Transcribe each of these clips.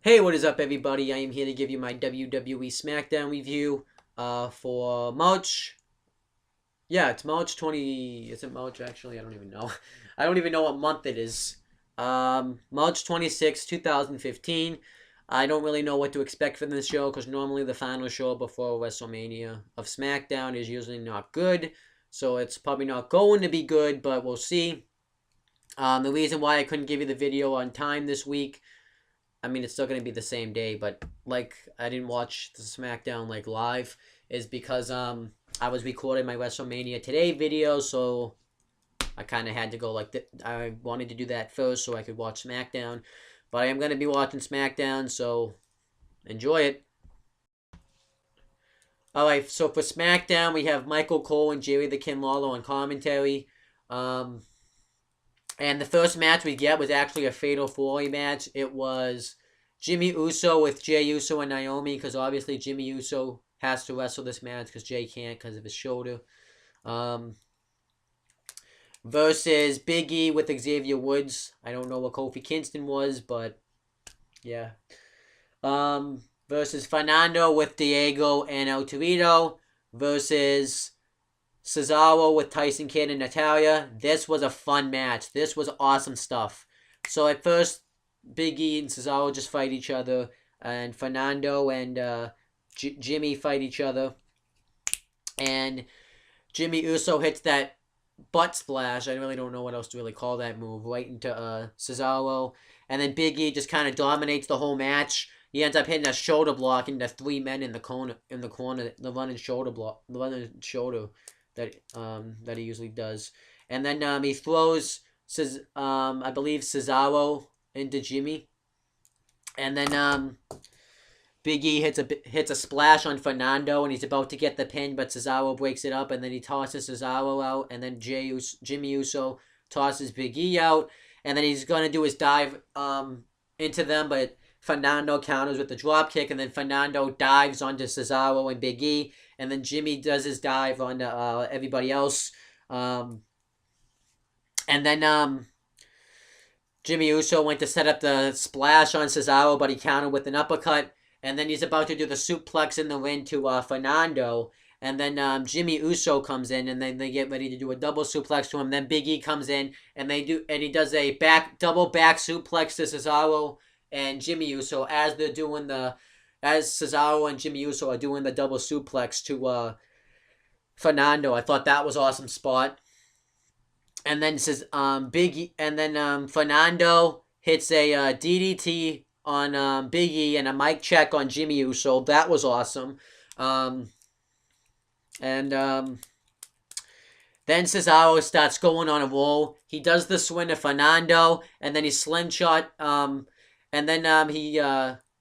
Hey, what is up, everybody? I am here to give you my WWE Smackdown review for March. Yeah, it's March 20. Is it March, actually? I don't even know. I don't even know what month it is. March 26, 2015. I don't really know what to expect from this show because normally the final show before WrestleMania of SmackDown is usually not good. So it's probably not going to be good, but we'll see. The reason why I couldn't give you the video on time this week, I mean, it's still gonna be the same day, but like I didn't watch the SmackDown like live, is because I was recording my WrestleMania Today video, so I kind of had to go I wanted to do that first so I could watch SmackDown, but I am gonna be watching SmackDown, so enjoy it. All right, so for SmackDown we have Michael Cole and Jerry the King Lawler on commentary. Um, And the first match we get was actually a Fatal 4-Way match. It was Jimmy Uso with Jey Uso and Naomi, because obviously Jimmy Uso has to wrestle this match because Jey can't because of his shoulder. Um, versus Big E with Xavier Woods. I don't know what Kofi Kingston was, but yeah. Versus Fernando with Diego and El Torito. Versus Cesaro with Tyson Kidd and Natalia. This was a fun match. This was awesome stuff. So at first, Big E and Cesaro just fight each other, and Fernando and Jimmy fight each other, and Jimmy Uso hits that butt splash. I really don't know what else to really call that move. Right into Cesaro, and then Big E just kind of dominates the whole match. He ends up hitting a shoulder block into three men in the corner. The running shoulder block, the running shoulder that he usually does. And then he throws I believe Cesaro into Jimmy, and then Big E hits a splash on Fernando, and he's about to get the pin, but Cesaro breaks it up, and then he tosses Cesaro out, and then Jimmy Uso tosses Big E out, and then he's gonna do his dive into them, but Fernando counters with the drop kick, and then Fernando dives onto Cesaro and Big E, and then Jimmy does his dive on everybody else. And then Jimmy Uso went to set up the splash on Cesaro, but he countered with an uppercut. And then he's about to do the suplex in the ring to Fernando. And then Jimmy Uso comes in, and then they get ready to do a double suplex to him. Then Big E comes in, and he does a double back suplex to Cesaro and Jimmy Uso as Cesaro and Jimmy Uso are doing the double suplex to Fernando. I thought that was an awesome spot. And then Fernando hits a DDT on Big E and a mic check on Jimmy Uso. That was awesome. And then Cesaro starts going on a roll. He does the swing to Fernando, and then he slingshot. And then he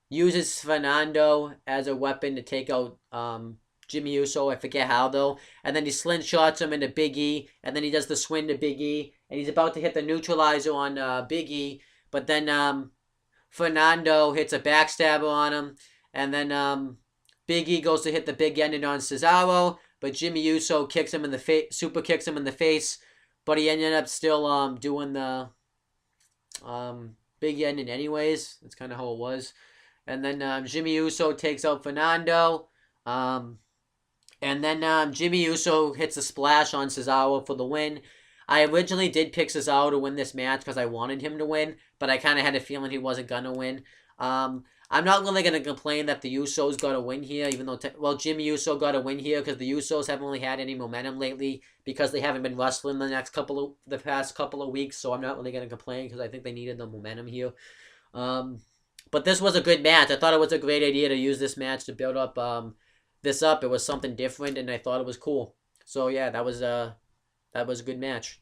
uses Fernando as a weapon to take out Jimmy Uso. I forget how, though. And then he slingshots him into Big E, and then he does the swing to Big E, and he's about to hit the neutralizer on Big E, but then Fernando hits a backstabber on him, and then Big E goes to hit the big ending on Cesaro, but Jimmy Uso kicks him in the face, super kicks him in the face, but he ended up still doing the big ending anyways. That's kind of how it was. And then Jimmy Uso takes out Fernando. And then Jimmy Uso hits a splash on Cesaro for the win. I originally did pick Cesaro to win this match because I wanted him to win, but I kind of had a feeling he wasn't going to win. I'm not really going to complain that the Usos got a win here, even though, Jimmy Uso got a win here because the Usos haven't really had any momentum lately because they haven't been wrestling the past couple of weeks, so I'm not really going to complain because I think they needed the momentum here. But this was a good match. I thought it was a great idea to use this match to build up this up. It was something different, and I thought it was cool. So yeah, that was a good match.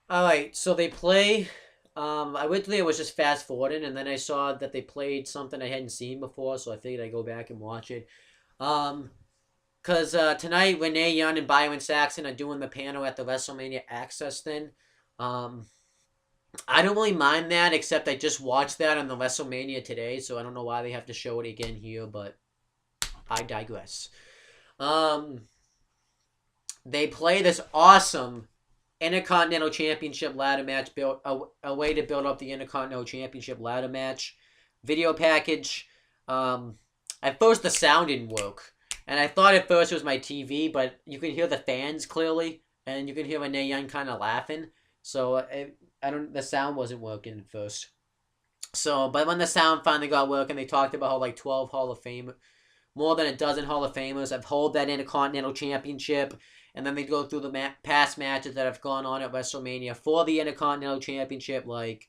All right, so they play. Originally I was just fast forwarding, and then I saw that they played something I hadn't seen before, so I figured I'd go back and watch it. Cause tonight Renee Young and Byron Saxton are doing the panel at the WrestleMania Access thing. I don't really mind that, except I just watched that on the WrestleMania today, so I don't know why they have to show it again here, but I digress. They play this awesome Intercontinental Championship ladder match, built a way to build up the Intercontinental Championship ladder match. Video package. At first the sound didn't work. And I thought at first it was my TV, but you can hear the fans clearly. And you can hear Renee Young kind of laughing. So the sound wasn't working at first. So, but when the sound finally got working, they talked about how like 12 Hall of Fame, more than a dozen Hall of Famers have held that Intercontinental Championship. And then they go through the past matches that have gone on at WrestleMania for the Intercontinental Championship, like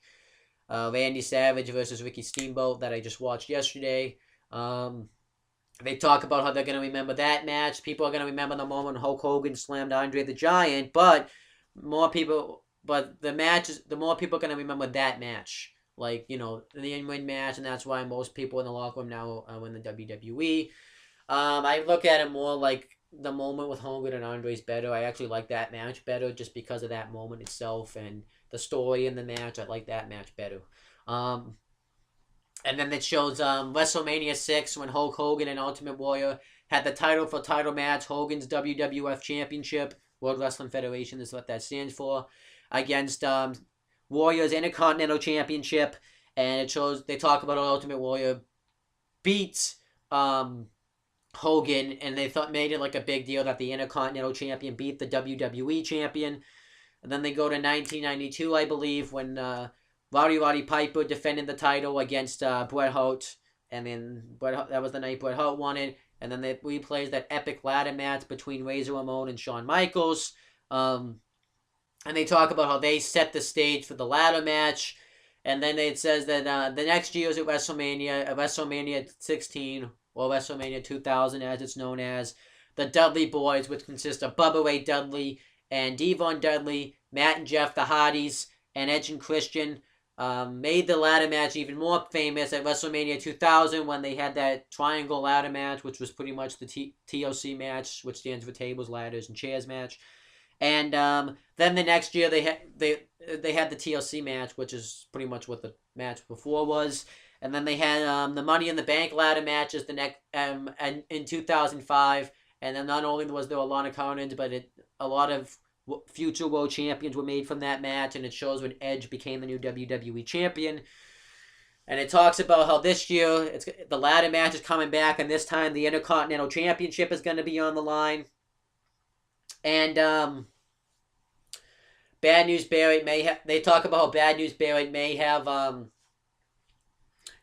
Randy Savage versus Ricky Steamboat that I just watched yesterday. They talk about how they're going to remember that match. People are going to remember the moment Hulk Hogan slammed Andre the Giant, but the more people are going to remember that match. Like, you know, the in-win match, and that's why most people in the locker room now are in the WWE. I look at it more like the moment with Hogan and Andre is better. I actually like that match better just because of that moment itself and the story in the match. I like that match better. And then it shows WrestleMania 6 when Hulk Hogan and Ultimate Warrior had the title for title match, Hogan's WWF Championship, World Wrestling Federation is what that stands for, against Warrior's Intercontinental Championship. And it shows, they talk about how Ultimate Warrior beat Hogan, and they made it like a big deal that the Intercontinental Champion beat the WWE Champion. And then they go to 1992, I believe, when Roddy Piper defended the title against Bret Hart, and then that was the night Bret Hart won it. And then they replays that epic ladder match between Razor Ramon and Shawn Michaels. And they talk about how they set the stage for the ladder match. And then it says that the next year is at WrestleMania 16, or WrestleMania 2000 as it's known as, the Dudley Boys, which consist of Bubba Ray Dudley and Devon Dudley, Matt and Jeff the Hardys, and Edge and Christian, made the ladder match even more famous at WrestleMania 2000 when they had that triangle ladder match, which was pretty much the TLC match, which stands for tables, ladders, and chairs match. And then the next year they had the TLC match, which is pretty much what the match before was. And then they had the Money in the Bank ladder matches the next in 2005. And then not only was there a lot of carnage, but a lot of future world champions were made from that match. And it shows when Edge became the new WWE champion. And it talks about how this year the ladder match is coming back, and this time the Intercontinental Championship is going to be on the line. And Bad News Barrett they talk about how Bad News Barrett may have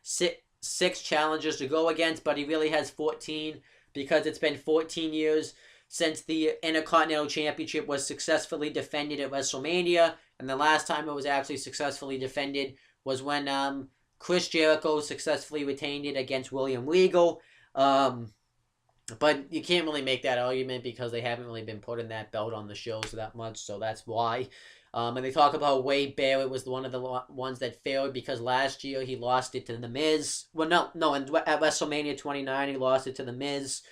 six challengers to go against, but he really has 14 because it's been 14 years since the Intercontinental Championship was successfully defended at WrestleMania, and the last time it was actually successfully defended was when Chris Jericho successfully retained it against William Regal. But you can't really make that argument because they haven't really been putting that belt on the shows that much, so that's why. And they talk about Wade Barrett was one of the ones that failed because last year he lost it to The Miz. Well, no, at WrestleMania 29 he lost it to The Miz.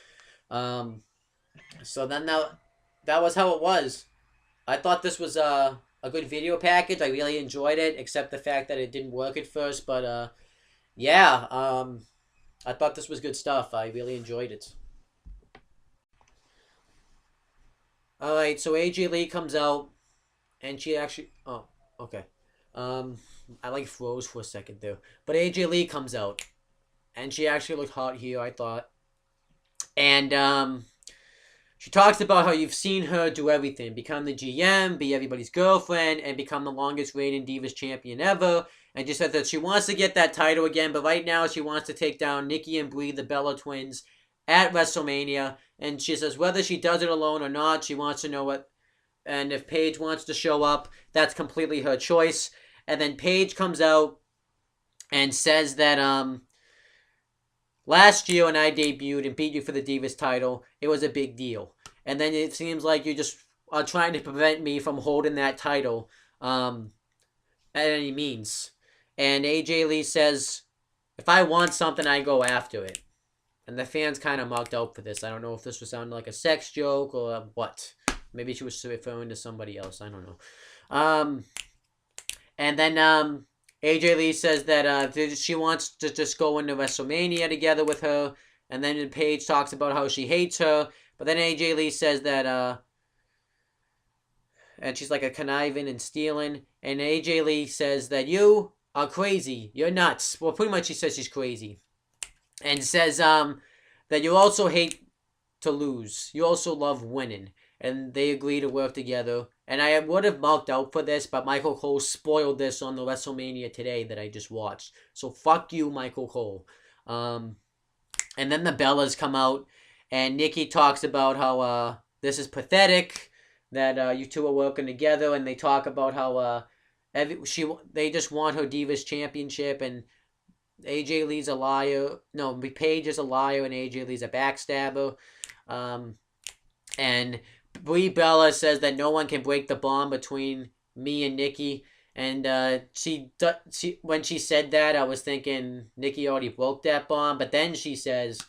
So then that was how it was. I thought this was a good video package. I really enjoyed it, except the fact that it didn't work at first. But yeah, I thought this was good stuff. I really enjoyed it. Alright, so AJ Lee comes out, and she actually... Oh, okay. I like froze for a second there. But AJ Lee comes out, and she actually looked hot here, I thought. And she talks about how you've seen her do everything. Become the GM, be everybody's girlfriend, and become the longest reigning Divas champion ever. And she said that she wants to get that title again, but right now she wants to take down Nikki and Brie, the Bella Twins, at WrestleMania. And she says whether she does it alone or not, she wants to know what. And if Paige wants to show up, that's completely her choice. And then Paige comes out and says that last year when I debuted and beat you for the Divas title, it was a big deal. And then it seems like you just are trying to prevent me from holding that title at any means. And AJ Lee says, if I want something, I go after it. And the fans kind of marked out for this. I don't know if this was sounding like a sex joke or what. Maybe she was referring to somebody else. I don't know. And then AJ Lee says that she wants to just go into WrestleMania together with her. And then Paige talks about how she hates her. But then AJ Lee says that and she's like a conniving and stealing. And AJ Lee says that you are crazy. You're nuts. Well, pretty much she says she's crazy, and says that you also hate to lose. You also love winning. And they agree to work together. And I would have marked out for this, but Michael Cole spoiled this on the WrestleMania today that I just watched. So fuck you, Michael Cole. And then the Bellas come out, and Nikki talks about how this is pathetic, that you two are working together, and they talk about how they just want her Divas Championship, and AJ Lee's a liar. No, Paige is a liar, and AJ Lee's a backstabber. And Brie Bella says that no one can break the bond between me and Nikki. And when she said that, I was thinking Nikki already broke that bond. But then she says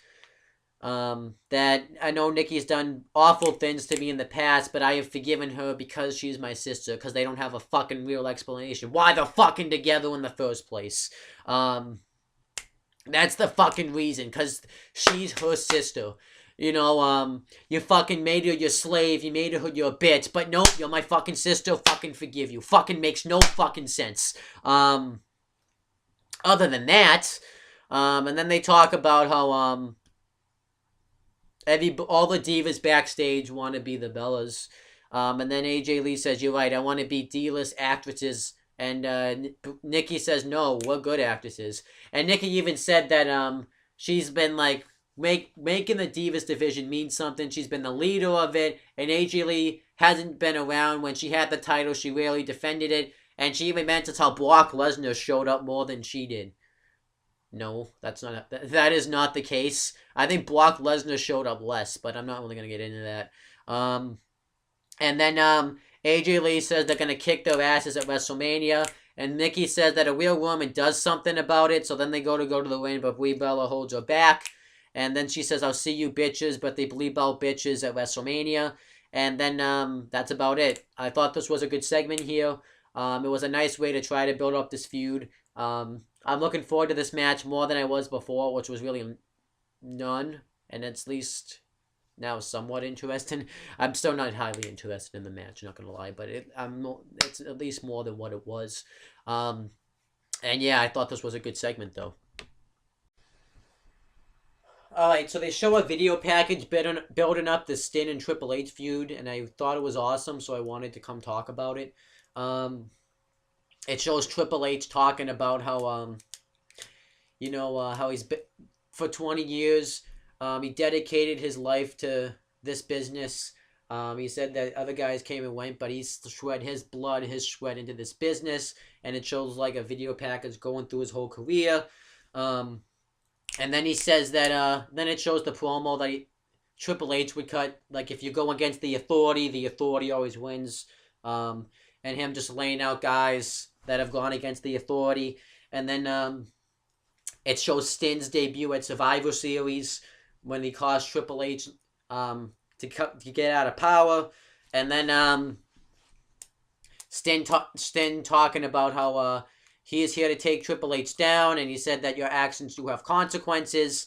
that I know Nikki's done awful things to me in the past, but I have forgiven her because she's my sister. Because they don't have a fucking real explanation why they're fucking together in the first place. That's the fucking reason. Because she's her sister. You know, you fucking made her your slave, you made her your bitch, but nope, you're my fucking sister, fucking forgive you. Fucking makes no fucking sense. Other than that, and then they talk about how, all the divas backstage want to be the Bellas. And then AJ Lee says, you're right, I want to be D-list actresses. And Nikki says, no, we're good actresses. And Nikki even said that she's been like, making the Divas division mean something. She's been the leader of it, and AJ Lee hasn't been around. When she had the title, she rarely defended it, and she even mentions how Brock Lesnar showed up more than she did. No, that is not the case. I think Brock Lesnar showed up less, but I'm not really going to get into that. And then AJ Lee says they're going to kick their asses at WrestleMania, and Nikki says that a real woman does something about it, so then they go to the ring, but Brie Bella holds her back. And then she says, I'll see you bitches, but they bleep out bitches at WrestleMania. And then that's about it. I thought this was a good segment here. It was a nice way to try to build up this feud. I'm looking forward to this match more than I was before, which was really none. And it's at least now somewhat interesting. I'm still not highly interested in the match, not going to lie. But it's at least more than what it was. And yeah, I thought this was a good segment, though. Alright, so they show a video package building up the Sting and Triple H feud, and I thought it was awesome, so I wanted to come talk about it. It shows Triple H talking about how, how he's been, for 20 years, he dedicated his life to this business. He said that other guys came and went, but he's sweat his blood, his sweat into this business, and it shows like a video package going through his whole career. And then he says that, then it shows the promo that Triple H would cut, like, if you go against the Authority always wins. And him just laying out guys that have gone against the Authority. And then it shows Sting's debut at Survivor Series when he caused Triple H to get out of power. And then Sting talking about how he is here to take Triple H down, and he said that your actions do have consequences.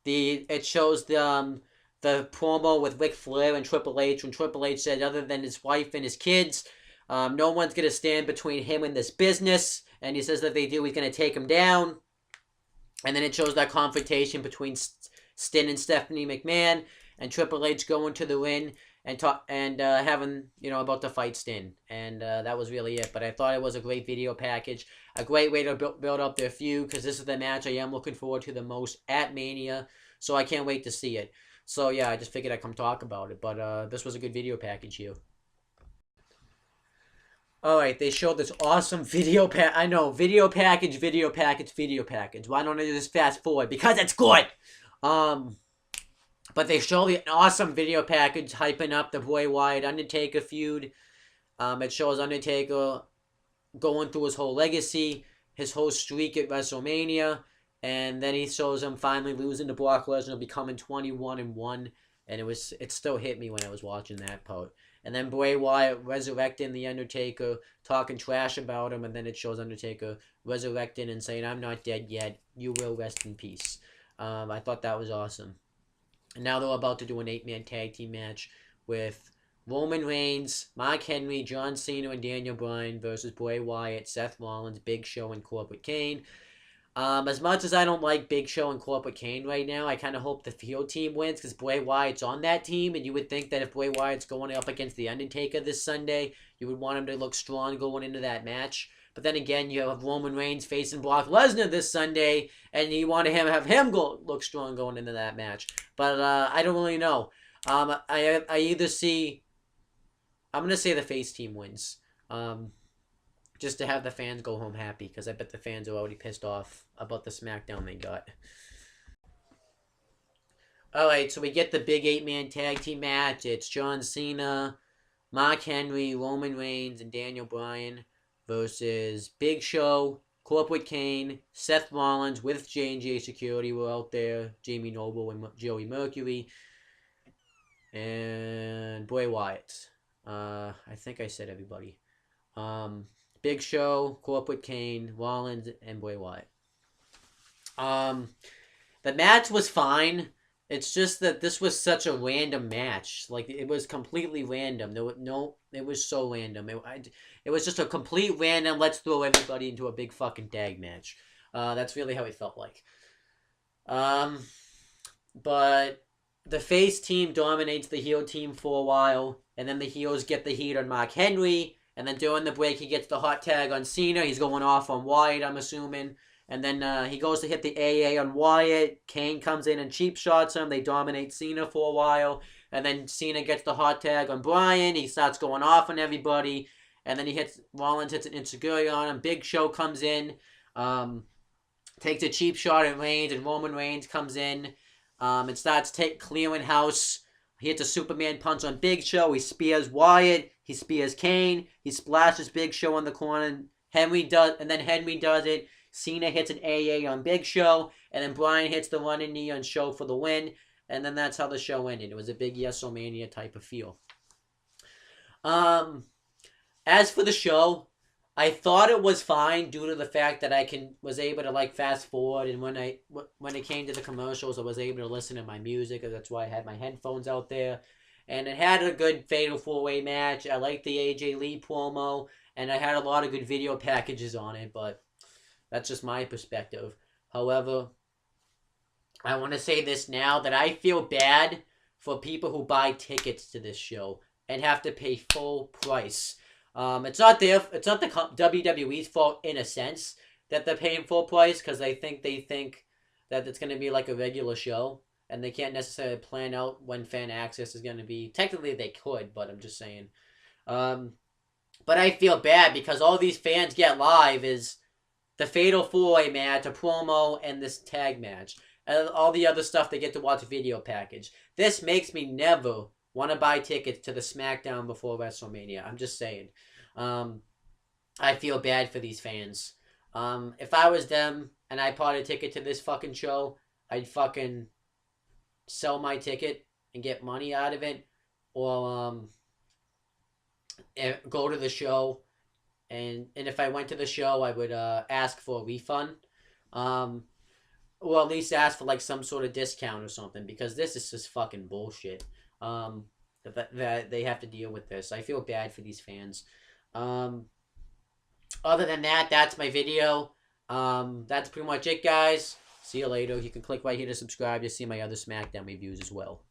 It shows the promo with Ric Flair and Triple H when Triple H said, other than his wife and his kids, no one's going to stand between him and this business. And he says that they do, he's going to take him down. And then it shows that confrontation between Sting and Stephanie McMahon, and Triple H going to the ring and having, about to fight Sting. And that was really it. But I thought it was a great video package. A great way to build up their feud, because this is the match I am looking forward to the most at Mania. So I can't wait to see it. So yeah, I just figured I'd come talk about it. But this was a good video package here. Alright, they showed this awesome video video package. Why don't I just fast forward? Because it's good! But they show an awesome video package hyping up the Bray Wyatt Undertaker feud. It shows Undertaker going through his whole legacy, his whole streak at WrestleMania, and then he shows him finally losing to Brock Lesnar, becoming 21-1, and it still hit me when I was watching that part. And then Bray Wyatt resurrecting the Undertaker, talking trash about him, and then it shows Undertaker resurrecting and saying, I'm not dead yet, you will rest in peace. I thought that was awesome. And now they're about to do an 8-man tag team match with Roman Reigns, Mark Henry, John Cena, and Daniel Bryan versus Bray Wyatt, Seth Rollins, Big Show, and Corporate Kane. As much as I don't like Big Show and Corporate Kane right now, I kind of hope the field team wins because Bray Wyatt's on that team, and you would think that if Bray Wyatt's going up against The Undertaker this Sunday, you would want him to look strong going into that match. But then again, you have Roman Reigns facing Brock Lesnar this Sunday, and you want to have him look strong going into that match. But I don't really know. I either see... I'm going to say the face team wins. Just to have the fans go home happy, because I bet the fans are already pissed off about the SmackDown they got. Alright, so we get the big 8-man tag team match. It's John Cena, Mark Henry, Roman Reigns, and Daniel Bryan versus Big Show, Corporate Kane, Seth Rollins with J&J Security were out there, Jamie Noble and Joey Mercury, and Bray Wyatt. I think I said everybody. Big Show, Corporate Kane, Rollins, and Bray Wyatt. The match was fine. It's just that this was such a random match. Like, it was completely random. It was so random. It was just a complete random, let's throw everybody into a big fucking tag match. That's really how it felt like. But the face team dominates the heel team for a while, and then the heels get the heat on Mark Henry, and then during the break, he gets the hot tag on Cena. He's going off on Wyatt, I'm assuming. And then he goes to hit the AA on Wyatt. Kane comes in and cheap shots him. They dominate Cena for a while. And then Cena gets the hot tag on Bryan. He starts going off on everybody. And then Rollins hits an insecurity on him. Big Show comes in. Takes a cheap shot at Reigns. And Roman Reigns comes in. And starts clearing house. He hits a Superman punch on Big Show. He spears Wyatt. He spears Kane. He splashes Big Show on the corner. Henry does it. Cena hits an AA on Big Show. And then Bryan hits the running knee on Show for the win. And then that's how the show ended. It was a big Yes-O-Mania type of feel. As for the show, I thought it was fine due to the fact that I was able to fast forward, and when it came to the commercials, I was able to listen to my music. That's why I had my headphones out there, and it had a good Fatal 4-Way match. I liked the AJ Lee promo, and I had a lot of good video packages on it, but that's just my perspective. However, I want to say this now, that I feel bad for people who buy tickets to this show and have to pay full price. It's not the WWE's fault in a sense that they're paying full price, because they think that it's going to be like a regular show, and they can't necessarily plan out when fan access is going to be. Technically they could, but I'm just saying. But I feel bad because all these fans get live is the Fatal 4-Way match, a promo, and this tag match. And all the other stuff they get to watch a video package. This makes me never want to buy tickets to the SmackDown before WrestleMania. I'm just saying. I feel bad for these fans. If I was them and I bought a ticket to this fucking show, I'd fucking sell my ticket and get money out of it. Or go to the show. And if I went to the show, I would ask for a refund. Or at least ask for some sort of discount or something. Because this is just fucking bullshit. That they have to deal with this. I feel bad for these fans. Other than that, that's my video. That's pretty much it, guys. See you later. You can click right here to subscribe to see my other SmackDown reviews as well.